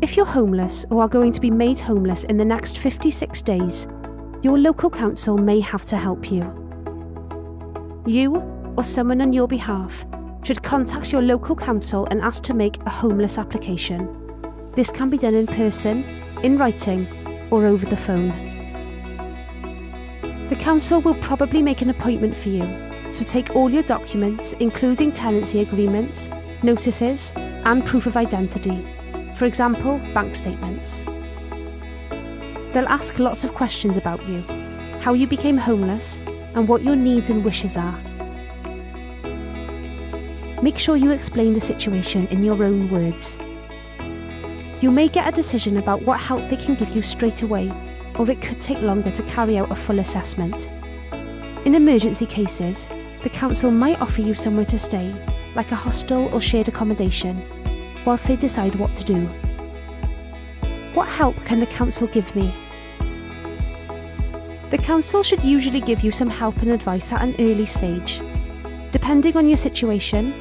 If you're homeless or are going to be made homeless in the next 56 days, your local council may have to help you. You, or someone on your behalf, should contact your local council and ask to make a homeless application. This can be done in person, in writing, or over the phone. The council will probably make an appointment for you, so take all your documents, including tenancy agreements, notices, and proof of identity, for example, bank statements. They'll ask lots of questions about you, how you became homeless, and what your needs and wishes are. Make sure you explain the situation in your own words. You may get a decision about what help they can give you straight away, or it could take longer to carry out a full assessment. In emergency cases, the council might offer you somewhere to stay, like a hostel or shared accommodation, whilst they decide what to do. What help can the council give me? The council should usually give you some help and advice at an early stage. Depending on your situation,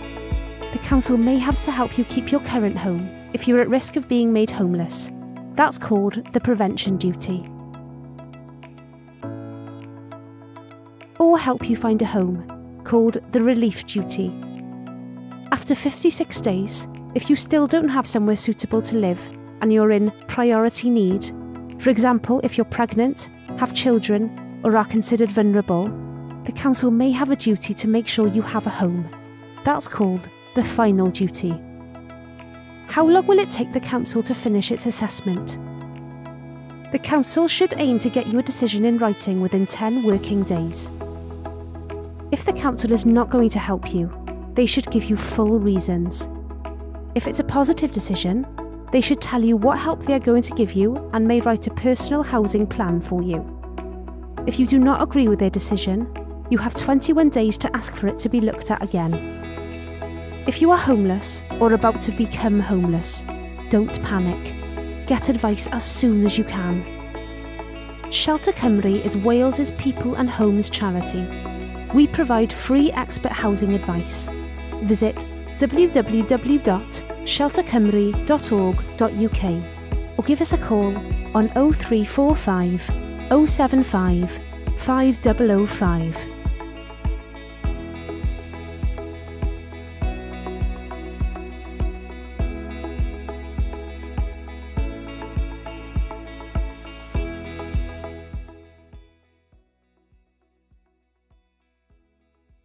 the council may have to help you keep your current home if you're at risk of being made homeless. That's called the prevention duty. Or help you find a home, called the relief duty. After 56 days, if you still don't have somewhere suitable to live and you're in priority need, for example, if you're pregnant, have children, or are considered vulnerable, the council may have a duty to make sure you have a home. That's called the final duty. How long will it take the council to finish its assessment? The council should aim to get you a decision in writing within 10 working days. If the council is not going to help you, they should give you full reasons. If it's a positive decision, they should tell you what help they are going to give you and may write a personal housing plan for you. If you do not agree with their decision, you have 21 days to ask for it to be looked at again. If you are homeless or about to become homeless, don't panic. Get advice as soon as you can. Shelter Cymru is Wales's people and homes charity. We provide free expert housing advice. Visit www.sheltercymru.org.uk or give us a call on 0345 075 5005.